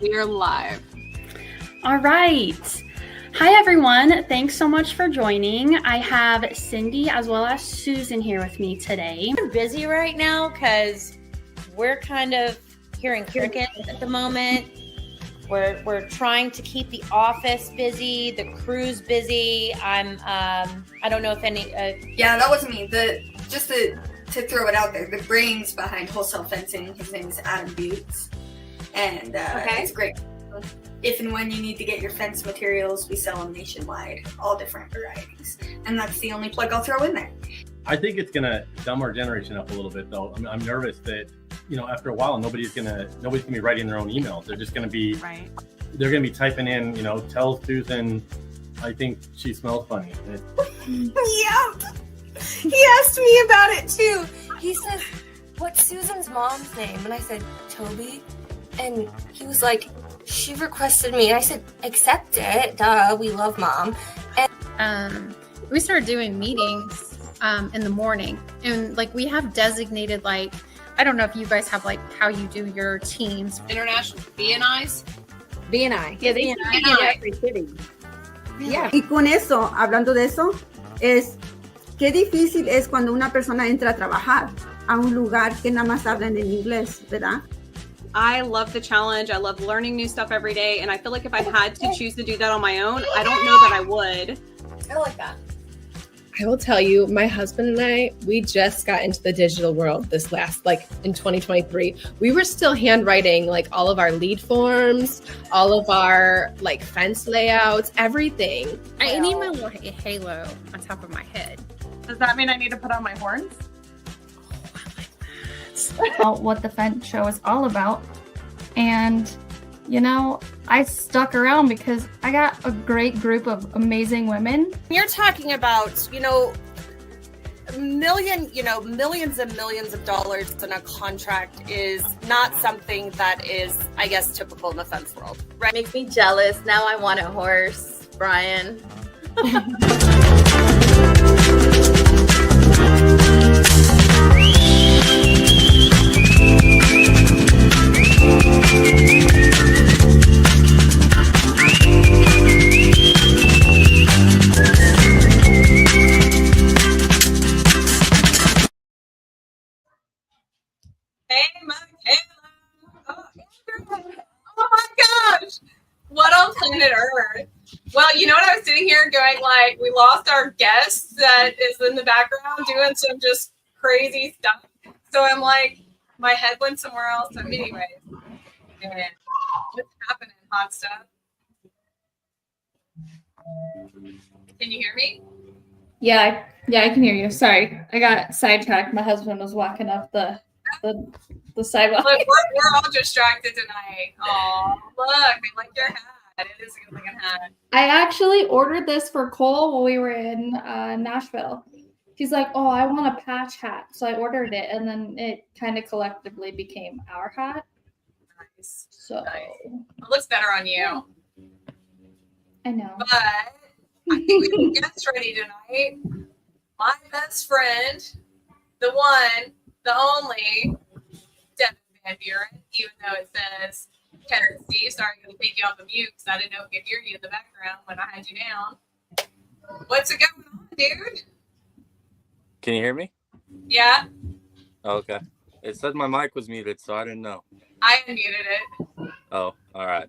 We are live. All right. Hi, everyone. Thanks so much for joining. I have Cindy as well as Susan here with me today. We're busy right now because we're kind of hearing crickets at the moment. We're trying to keep the office busy, the crew's busy. I don't know if any. Yeah, that wasn't me. To throw it out there, the brains behind Wholesale Fencing, his name is Adam Butts, and it's great. If and when you need to get your fence materials, we sell them nationwide, all different varieties, and that's the only plug I'll throw in there. I think it's gonna dumb our generation up a little bit, though. I'm nervous that after a while, nobody's gonna be writing their own emails. They're just gonna be They're gonna be typing in, tell Susan, I think she smells funny. Yeah. He asked me about it too. He said, "What's Susan's mom's name?" And I said, "Toby." And he was like, "She requested me." And I said, "Accept it. Duh, we love mom." And we started doing meetings in the morning, and we have designated I don't know if you guys have how you do your teams. International BNIs. BNI. Yeah, they BNI. Every city. Yeah. Y con eso, hablando de eso, es qué difícil es cuando una persona entra a trabajar a un lugar que nada más hablan en inglés, ¿verdad? I love the challenge. I love learning new stuff every day. And I feel like if I had to choose to do that on my own, I don't know that I would. I like that. I will tell you, my husband and I, we just got into the digital world this last, in 2023. We were still handwriting, all of our lead forms, all of our, fence layouts, everything. I need my little halo on top of my head. Does that mean I need to put on my horns? What the fence show is all about. And, I stuck around because I got a great group of amazing women. You're talking about, millions and millions of dollars in a contract is not something that is, I guess, typical in the fence world. Right? Makes me jealous. Now I want a horse, Brian. Hey, Michaela. Oh my gosh. What on planet Earth? Well, you know what? I was sitting here going we lost our guest that is in the background doing some just crazy stuff. So I'm my head went somewhere else. So anyways, what's happening, hot stuff? Can you hear me? Yeah, I can hear you. Sorry, I got sidetracked. My husband was walking up the sidewalk. Look, we're all distracted tonight. Oh, look, they like your hat. It is a good looking hat. I actually ordered this for Cole while we were in Nashville. He's like, "Oh, I want a patch hat." So I ordered it, and then it kind of collectively became our hat. Nice. So nice. It looks better on you. I know. But I think we can get ready tonight. My best friend, the one, the only, Devin Van Buren, even though it says Kevin Steve. Sorry, I'm going to take you off the mute because I didn't know we could hear you in the background when I had you down. What's going on, dude? Can you hear me? Yeah. Oh, okay. It said my mic was muted, so I didn't know. I unmuted it. Oh, all right.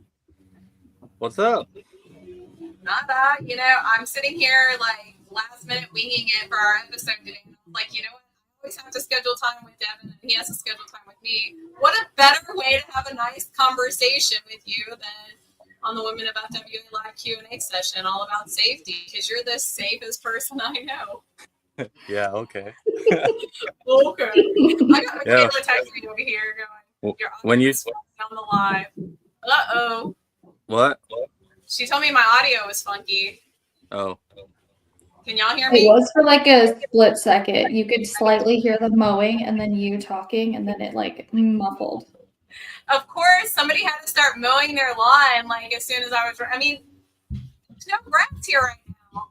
What's up? Not that. I'm sitting here last minute winging it for our episode today. And I'm I always have to schedule time with Devin, and he has to schedule time with me. What a better way to have a nice conversation with you than on the Women of FWA Live Q&A session, all about safety, because you're the safest person I know. Yeah, okay. Okay. I got Michaela texting me over here going, "You're on the live." Uh-oh. What? She told me my audio was funky. Oh. Can y'all hear me? It was for a split second. You could slightly hear the mowing and then you talking, and then it muffled. Of course, somebody had to start mowing their lawn as soon as I was. I mean, there's no grass here right now.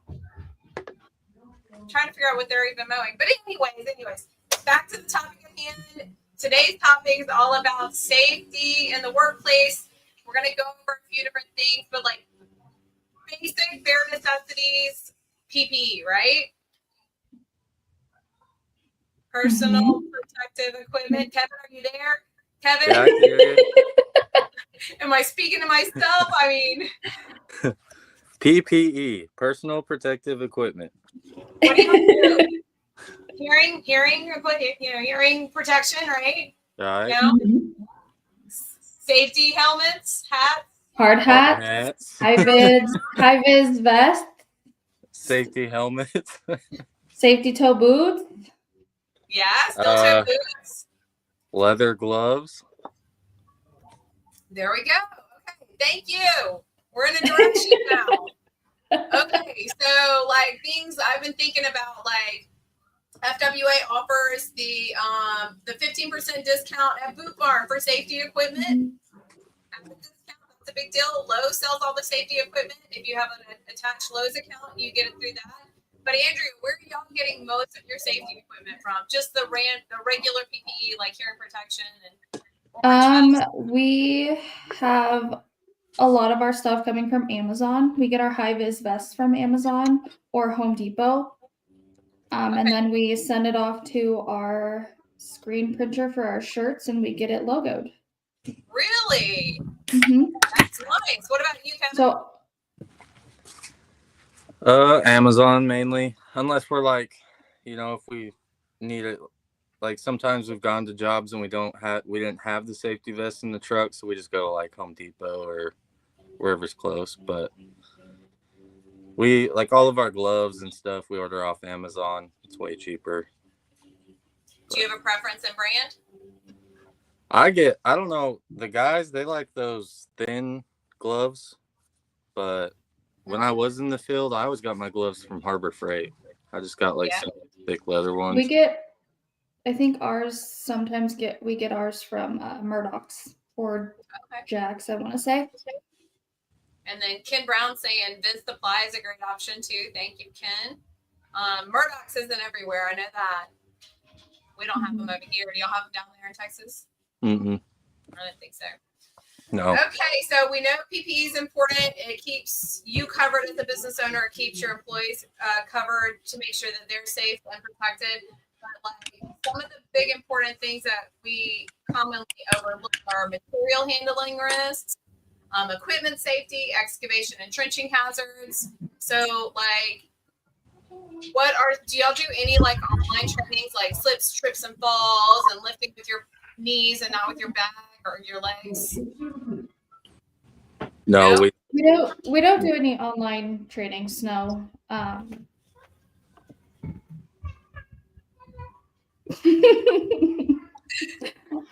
I'm trying to figure out what they're even mowing. But anyways, back to the topic at hand. today's topic is all about safety in the workplace. We're going to go over a few different things, but like basic bare necessities, PPE, right? Personal protective equipment. Kevin, are you there? Kevin? Yeah, I can hear you. Am I speaking to myself? I mean, PPE, personal protective equipment. what do you do? Hearing equipment, hearing protection, right? Right. Safety helmets, hats. Hard hats, high vis vest, safety helmets, safety toe boots. Yeah, still toe boots. Leather gloves. There we go. Okay, thank you. We're in a direction now. Okay, so like things I've been thinking about, like FWA offers the 15% discount at Boot Barn for safety equipment. That's a big deal. Lowe's sells all the safety equipment. If you have an attached Lowe's account, you get it through that. But Andrew, where are y'all getting most of your safety equipment from? Just the regular PPE, like hearing protection and. We have a lot of our stuff coming from Amazon. We get our high vis vests from Amazon or Home Depot. And then we send it off to our screen printer for our shirts and we get it logoed. Really? Mm-hmm. That's nice. What about you, Kevin? So Amazon mainly, unless we're like, if we need it. Like sometimes we've gone to jobs and we didn't have the safety vest in the truck, so we just go like Home Depot or wherever's close. But we like all of our gloves and stuff we order off Amazon. It's way cheaper. Do you have a preference in brand? I don't know, the guys, they like those thin gloves, but when I was in the field, I always got my gloves from Harbor Freight. I just got like some thick leather ones. I think ours we get ours from Murdoch's or Jack's, I want to say. And then Ken Brown saying Vince Supply is a great option too. Thank you, Ken. Murdoch's isn't everywhere. I know that. We don't have them over here. Do y'all have them down there in Texas? Mm-hmm. I don't think so. No. Okay, so we know PPE is important. It keeps you covered as a business owner. It keeps your employees covered to make sure that they're safe and protected. But like some of the big important things that we commonly overlook are material handling risks, equipment safety, excavation and trenching hazards. So like, do y'all do any like online trainings like slips, trips, and falls, and lifting with your knees and not with your back or your legs? No, we don't do any online trainings. No.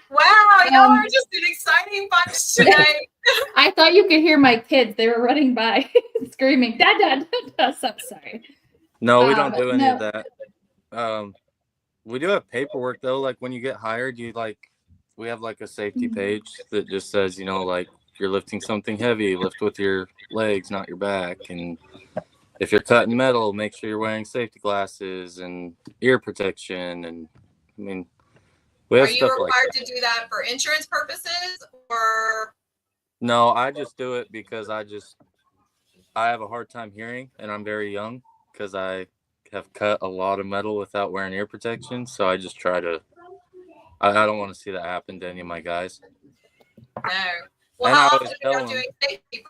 Wow, y'all are just an exciting bunch today. I thought you could hear my kids. They were running by screaming, Dad, Dad, Dad. So sorry. No, we don't do any of that. We do have paperwork though. Like when you get hired, we have like a safety page that just says, like if you're lifting something heavy, lift with your legs, not your back. And if you're cutting metal, make sure you're wearing safety glasses and ear protection. And I mean, we have Are you stuff required like that. to do that for insurance purposes or? No, I just do it because I have a hard time hearing and I'm very young because I have cut a lot of metal without wearing ear protection. So I just try to, I don't want to see that happen to any of my guys. No. Well, And how I often always are tell you them, doing safety?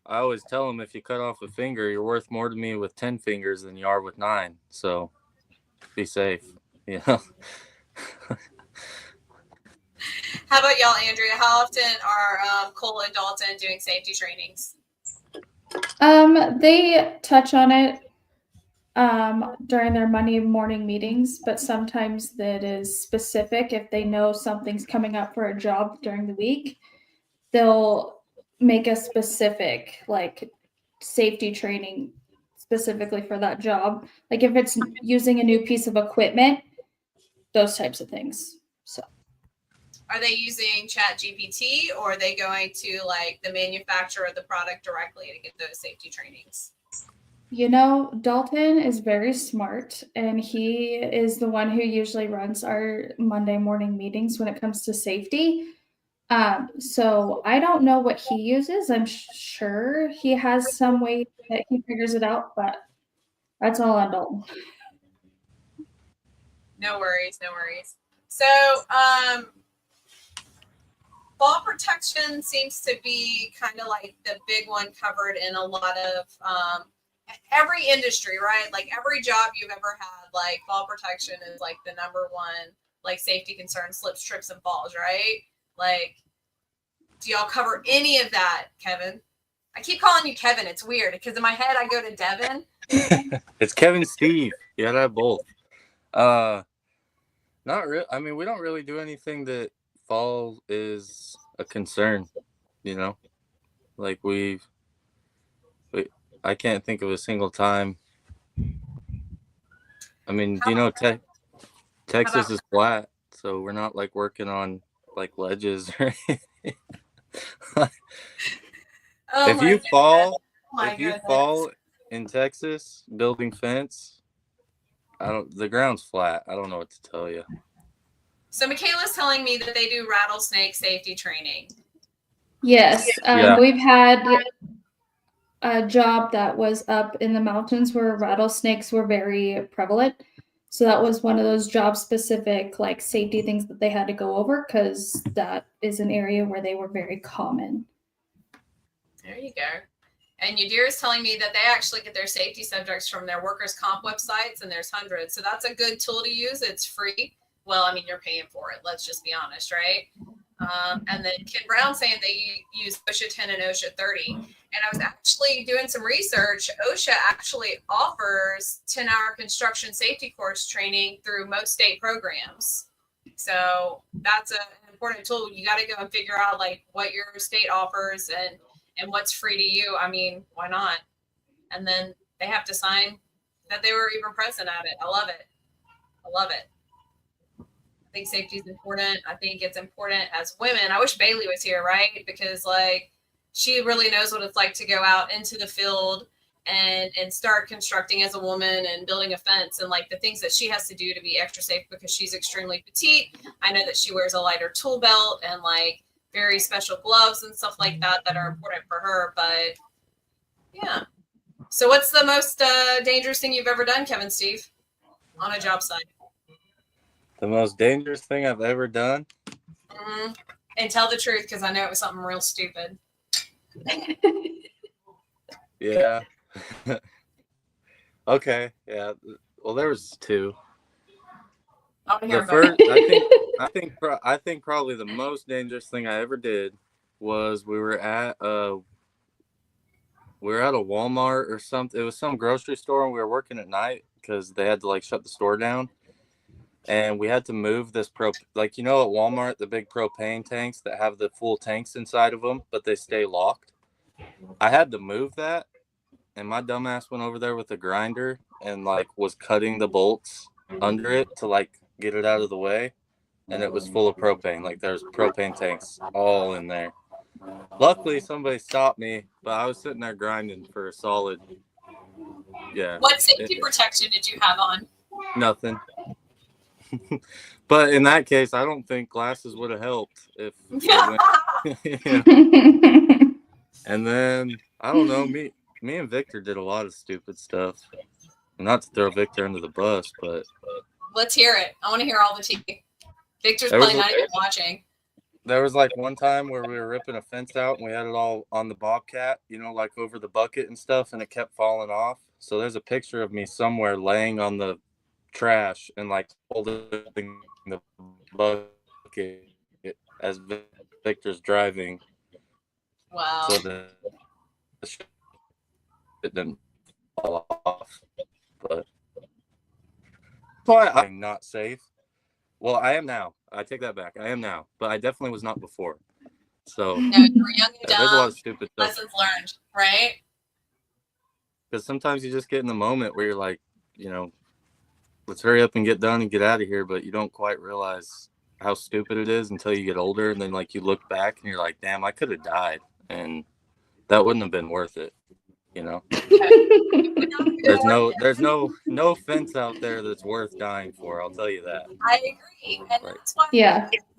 I always tell them if you cut off a finger, you're worth more to me with 10 fingers than you are with 9. So be safe. Yeah. How about y'all, Andrea? How often are Cole and Dalton doing safety trainings? They touch on it during their Monday morning meetings, but sometimes that is specific. If they know something's coming up for a job during the week, they'll make a specific like safety training specifically for that job. Like if it's using a new piece of equipment, those types of things. So Are they using ChatGPT or are they going to like the manufacturer of the product directly to get those safety trainings? You know, Dalton is very smart, and he is the one who usually runs our Monday morning meetings when it comes to safety. So I don't know what he uses. I'm sure he has some way that he figures it out, but that's all on Dalton. No worries, no worries. So, fall protection seems to be kind of like the big one covered in a lot of every industry, right? Like every job you've ever had, like fall protection is like the number one, like safety concern, slips, trips, and falls, right? Like, do y'all cover any of that, Kevin? I keep calling you Kevin. It's weird because in my head I go to Devin. It's Kevin Steve. You gotta have both. Not real. I mean, we don't really do anything that fall is a concern. You know, like I can't think of a single time. I mean, you know, Texas is flat, so we're not like working on like ledges or anything. If you fall in Texas building fence, the ground's flat. I don't know what to tell you. So Michaela's telling me that they do rattlesnake safety training. Yes, we've had a job that was up in the mountains where rattlesnakes were very prevalent. So that was one of those job specific like safety things that they had to go over because that is an area where they were very common. There you go. And Yadir is telling me that they actually get their safety subjects from their workers' comp websites, and there's hundreds. So that's a good tool to use. It's free. Well, I mean, you're paying for it. Let's just be honest, right? And then Ken Brown saying they use OSHA 10 and OSHA 30. And I was actually doing some research. OSHA actually offers 10-hour construction safety course training through most state programs. So that's an important tool. You got to go and figure out like what your state offers and what's free to you. I mean, why not? And then they have to sign that they were even present at it. I love it. I love it. I think safety is important. I think it's important as women. I wish Bailey was here, right? Because like she really knows what it's like to go out into the field and start constructing as a woman and building a fence and like the things that she has to do to be extra safe because she's extremely petite. I know that she wears a lighter tool belt and like very special gloves and stuff like that that are important for her. But yeah. So what's the most dangerous thing you've ever done, Kevin Steve, on a job site? The most dangerous thing I've ever done? Mm-hmm. And tell the truth because I know it was something real stupid. Yeah. Okay. Yeah. Well, there was two. The first, I think probably the most dangerous thing I ever did was we were at a Walmart or something. It was some grocery store, and we were working at night because they had to like shut the store down, and we had to move this like you know at Walmart the big propane tanks that have the full tanks inside of them, but they stay locked. I had to move that, and my dumbass went over there with a grinder and like was cutting the bolts under it to like get it out of the way, and it was full of propane. Like there's propane tanks all in there. Luckily somebody stopped me, but I was sitting there grinding for a solid What safety protection did you have on? Nothing. But in that case I don't think glasses would have helped if And then I don't know, me and Victor did a lot of stupid stuff. Not to throw Victor under the bus, but let's hear it. I want to hear all the tea. Victor's probably not even watching. There was like one time where we were ripping a fence out and we had it all on the Bobcat, you know, like over the bucket and stuff, and it kept falling off. So there's a picture of me somewhere laying on the trash and like holding the bucket as Victor's driving. Wow. So it didn't fall off. But I'm not safe. Well, I am now. I take that back. I am now, but I definitely was not before. So no, you were young and dumb. There's a lot of stupid stuff. Lessons learned, right? Because sometimes you just get in the moment where you're like, you know, let's hurry up and get done and get out of here, but you don't quite realize how stupid it is until you get older, and then like you look back and you're like, damn, I could have died, and that wouldn't have been worth it. You know, there's no fence out there that's worth dying for. I'll tell you that. I agree, and that's why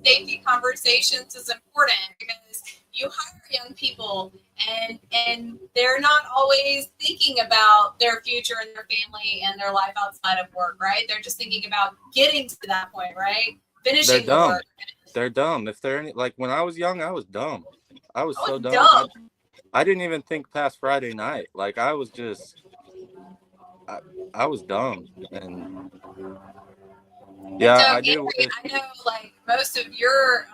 safety conversations is important, because you hire young people and they're not always thinking about their future and their family and their life outside of work, right? They're just thinking about getting to that point, right? Finishing the work. They're dumb. If they're any, like when I was young, I was dumb. I was so dumb. I didn't even think past Friday night. Like I was just, I was dumb. And yeah, so, I do. I know, like most of your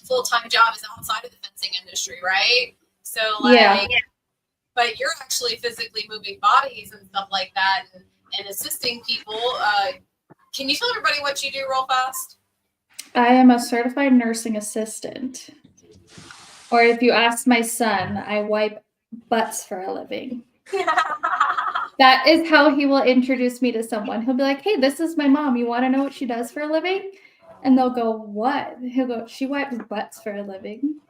full-time job is outside of the fencing industry, right? So, like, but you're actually physically moving bodies and stuff like that, and assisting people. Can you tell everybody what you do real fast? I am a certified nursing assistant. Or if you ask my son, I wipe butts for a living. That is how he will introduce me to someone. He'll be like, hey, this is my mom. You want to know what she does for a living? And they'll go, what? He'll go, she wipes butts for a living.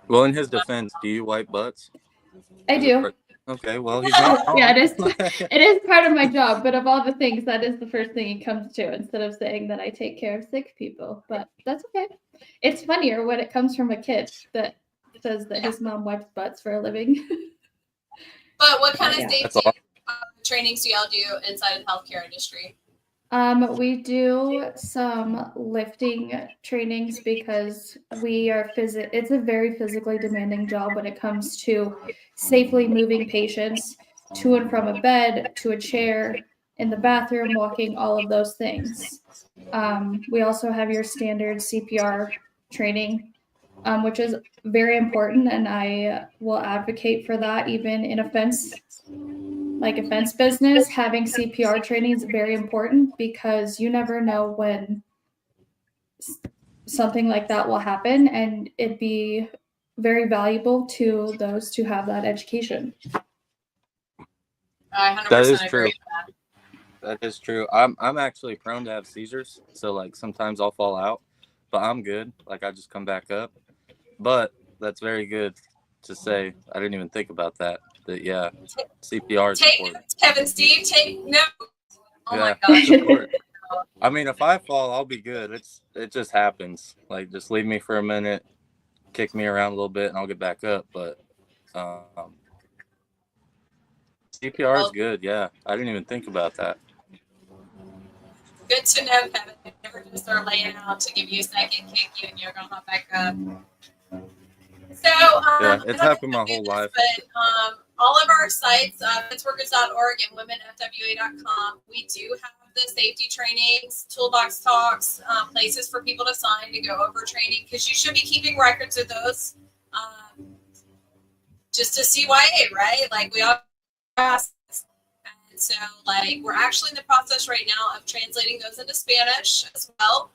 Well, in his defense, do you wipe butts? I do. Okay, well, he's not wrong. Yeah, it is part of my job, but of all the things, that is the first thing he comes to instead of saying that I take care of sick people. But that's okay. It's funnier when it comes from a kid that says that his mom wipes butts for a living. But what kind of safety trainings do y'all do inside of the healthcare industry? We do some lifting trainings because it's a very physically demanding job when it comes to safely moving patients to and from a bed, to a chair, in the bathroom, walking, all of those things. We also have your standard CPR training, which is very important, and I will advocate for that even in a fence business. Having CPR training is very important because you never know when something like that will happen, and it'd be very valuable to those to have that education. I 100% That is agree true. with that. That is true. I'm actually prone to have seizures, so like sometimes I'll fall out, but I'm good. Like I just come back up. But that's very good to say. I didn't even think about that. That yeah, CPR is important. Kevin, Steve, take notes. Oh Yeah, my gosh. I mean, if I fall, I'll be good. It just happens. Like just leave me for a minute, kick me around a little bit, and I'll get back up. But CPR is good. Yeah, I didn't even think about that. Good to know, Kevin. They never just start laying out to give you a second, kick you, and you're gonna hop back up. So Yeah, it's happened my whole life. But all of our sites, fenceworkers.org and womenfwa.com, we do have the safety trainings, toolbox talks, places for people to sign to go over training, because you should be keeping records of those, just to CYA, right? Like we all ask. And so, like, we're actually in the process right now of translating those into Spanish as well,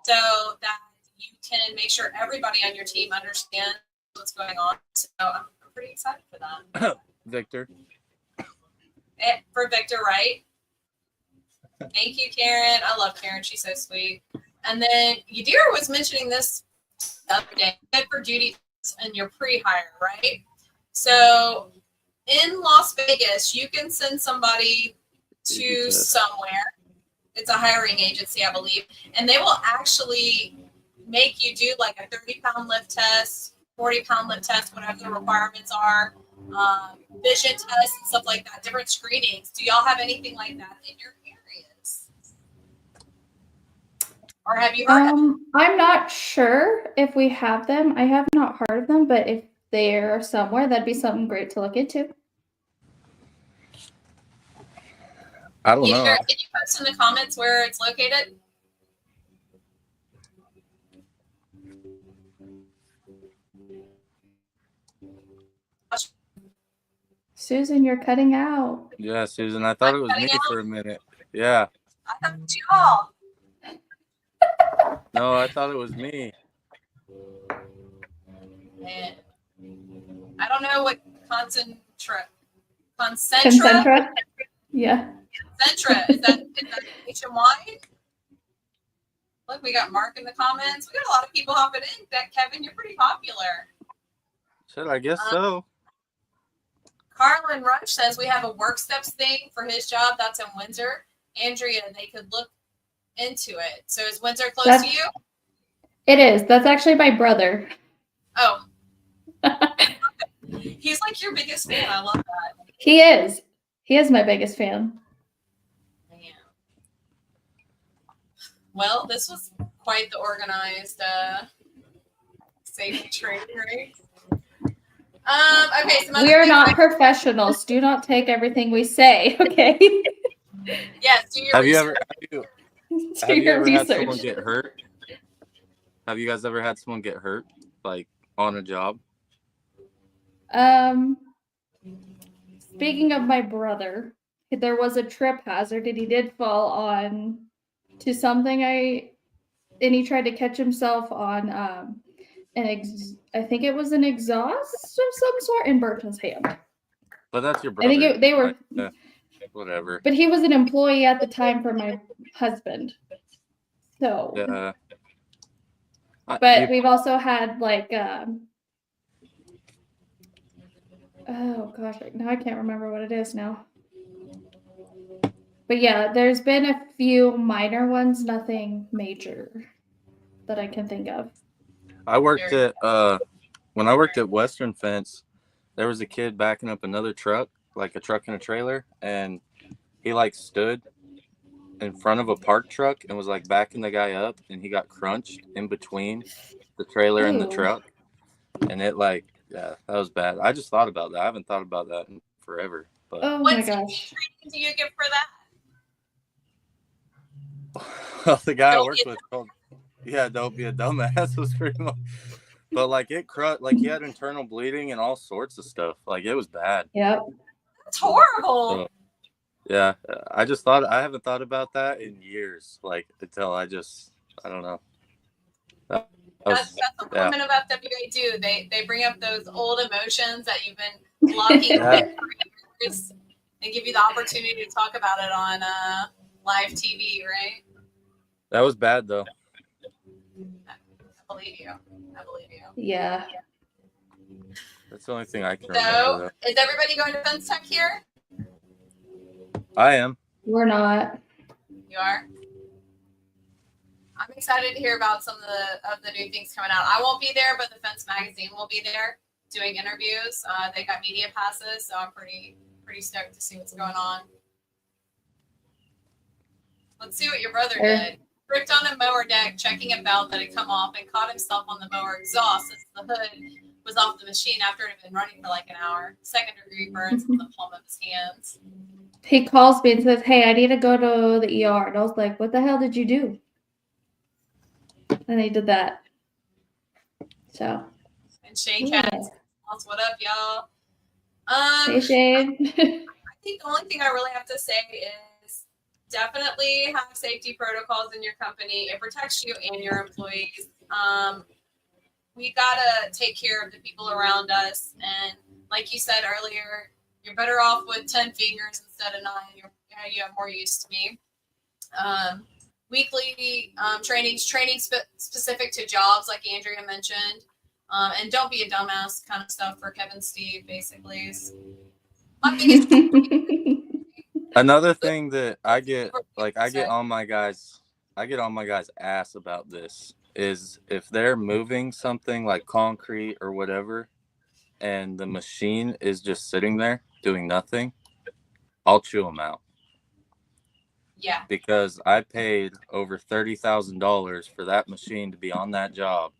so that you can make sure everybody on your team understands what's going on. So I'm pretty excited for that. Victor. For Victor, right? Thank you, Karen. I love Karen. She's so sweet. And then Yadira was mentioning this the other day, good for duty and your pre-hire, right? So in Las Vegas, you can send somebody to somewhere. It's a hiring agency, I believe, and they will actually make you do like a 30-pound lift test, 40-pound lift test, whatever the requirements are, vision tests and stuff like that, different screenings. Do y'all have anything like that in your areas? Or have you heard of them? I'm not sure if we have them. I have not heard of them, but if they're somewhere, that'd be something great to look into. I don't know. Can you post in the comments where it's located? Susan, you're cutting out. Yeah, Susan, I thought it was me for a minute. Yeah. I thought it was y'all. No, I thought it was me. And I don't know what concentra. Yeah. Concentra. Is that nationwide? Look, we got Mark in the comments. We got a lot of people hopping in. Kevin, you're pretty popular. Shit, I guess so. Carlin Rush says we have a work steps thing for his job. That's in Windsor. Andrea, they could look into it. So is Windsor close to you? It is. That's actually my brother. Oh. He's like your biggest fan. I love that. He is. He is my biggest fan. Yeah. Well, this was quite the organized safety training, right? Okay, We are not professionals. Do not take everything we say, okay? Yes, do your Have you research. ever had someone get hurt? Have you guys ever had someone get hurt, like on a job? Speaking of my brother, there was a trip hazard and he did fall on to something and he tried to catch himself on I think it was an exhaust of some sort and burnt his hand. But that's your brother. I think they were whatever. But he was an employee at the time for my husband. So Yeah. But we've also had like oh gosh, now I can't remember what it is now. But yeah, there's been a few minor ones, nothing major that I can think of. I worked at when I worked at Western Fence, there was a kid backing up another truck, like a truck and a trailer, and he like stood in front of a parked truck and was like backing the guy up, and he got crunched in between the trailer and the truck, and it like that was bad. I just thought about that. I haven't thought about that in forever. But Oh What my safety gosh. training do you give for that? well, the guy I Don't worked be a with told, yeah, don't be a dumbass was pretty much. But like it like he had internal bleeding and all sorts of stuff. Like it was bad. Yep. That's horrible. So, yeah, I just thought I haven't thought about that in years. Like until I don't know. That's what women of FWA do. They bring up those old emotions that you've been locking Yeah. in for years and give you the opportunity to talk about it on live TV, right? That was bad though. I believe you. I believe you. Yeah. That's the only thing I can remember. So, is everybody going to Fence Tech here? I am. We're not. You are. I'm excited to hear about some of the new things coming out. I won't be there, but the Fence Magazine will be there doing interviews. They got media passes, so I'm pretty stoked to see what's going on. Let's see what your brother did. Tripped on a mower deck, checking a belt that had come off, and caught himself on the mower exhaust since the hood was off the machine after it had been running for like an hour. Second-degree burns on the palm of his hands. He calls me and says, "Hey, I need to go to the ER." And I was like, "What the hell did you do?" And he did that. So. And Shane Yeah. Katz, what up, y'all? Hey, Shane. I think the only thing I really have to say is definitely have safety protocols in your company. It protects you and your employees. We gotta take care of the people around us, and like you said earlier, you're better off with 10 fingers instead of 9. You have more use to me. Weekly trainings, specific to jobs, like Andrea mentioned, and don't be a dumbass kind of stuff for Kevin Steve, basically. Is my biggest Another thing that I get on my guys' ass about this is if they're moving something like concrete or whatever, and the machine is just sitting there doing nothing, I'll chew them out. Yeah. Because I paid over $30,000 for that machine to be on that job.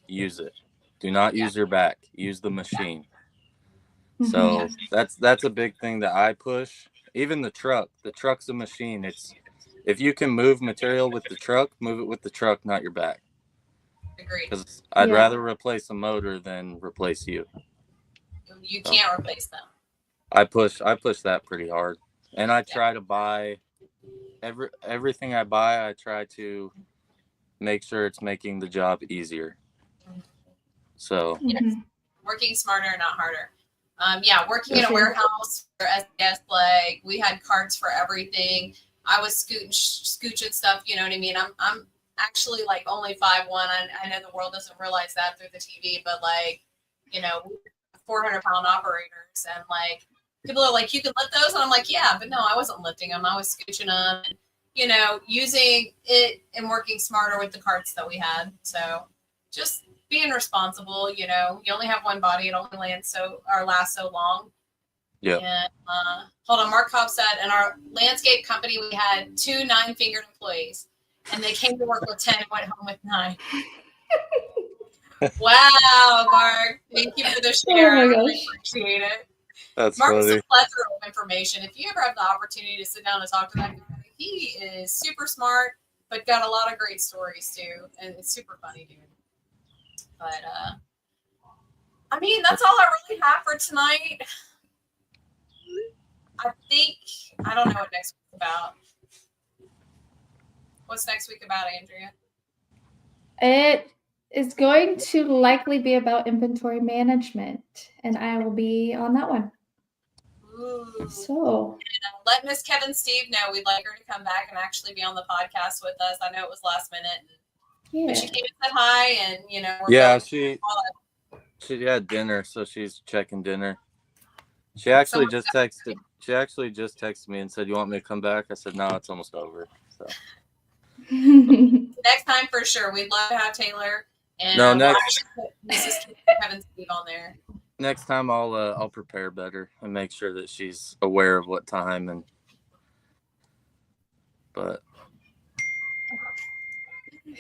Use it. Do not use your back. Use the machine. So that's a big thing that I push. Even the truck. The truck's a machine. It's if you can move material with the truck, move it with the truck, not your back. Agreed. Because I'd rather replace a motor than replace you. You can't replace them. I push that pretty hard, and I try to buy everything I buy. I try to make sure it's making the job easier. So Working smarter, not harder. Working in a warehouse for SDS, like we had carts for everything. I was scooching stuff. You know what I mean? I'm actually like only 5'1". I know the world doesn't realize that through the TV, but like, 400-pound operators, and like people are like, you can lift those, and I'm like, yeah, but no, I wasn't lifting them. I was scooching them, and, you know, using it and working smarter with the carts that we had. So just being responsible. You know, you only have one body; it only lasts so long. Yeah. And hold on, Mark Cobb said, in our landscape company, we had 2 9-fingered employees, and they came to work with 10 and went home with 9. Wow, Mark. Thank you for the share. Oh my I really gosh. appreciate it. That's Mark is funny. a plethora of information. If you ever have the opportunity to sit down and talk to that guy, he is super smart, but got a lot of great stories too. And it's super funny, dude. But I mean, that's all I really have for tonight. I don't know what next week's about. What's next week about, Andrea? It is going to likely be about inventory management, and I will be on that one. Ooh. So Let Miss Kevin Steve know we'd like her to come back and actually be on the podcast with us. I know it was last minute, but she came and said hi, and you know, Yeah, she had dinner, so she's checking dinner. She actually just texted me and said, "You want me to come back?" I said, "No, it's almost over." So next time for sure, we'd love to have Taylor and No, next- Mrs. Kevin Steve on there. next time I'll prepare better and make sure that she's aware of what time but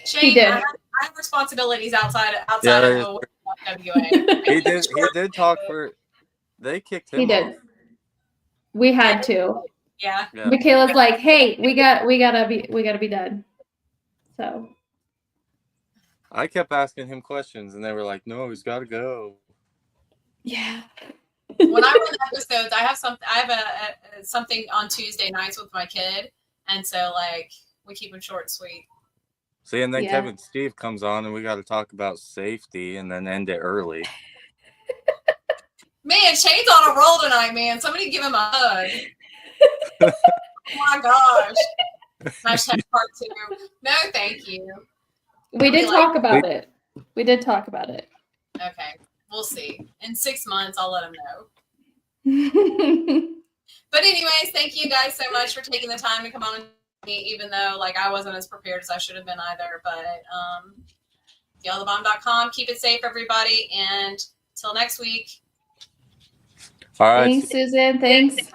Shane, did. I have responsibilities outside Yeah, of WA. he did talk for. They kicked him. He did. off. We had to. Yeah. Michaela's like, "Hey, we gotta be done." So I kept asking him questions, and they were like, "No, he's got to go." yeah. When I run episodes, I have something on Tuesday nights with my kid, and so like we keep them short and sweet. See, and then Yeah. Kevin Steve comes on, and we got to talk about safety, and then end it early. Man, Shane's on a roll tonight, man. Somebody give him a hug. Oh my gosh. Hashtag part 2. No, thank you. We did talk about it. We did talk about it. Okay, we'll see. In 6 months, I'll let him know. But anyways, thank you guys so much for taking the time to come on with me, even though like I wasn't as prepared as I should have been either. But yellthebomb.com. Keep it safe, everybody, and till next week. All right. Thanks, Susan. Thanks.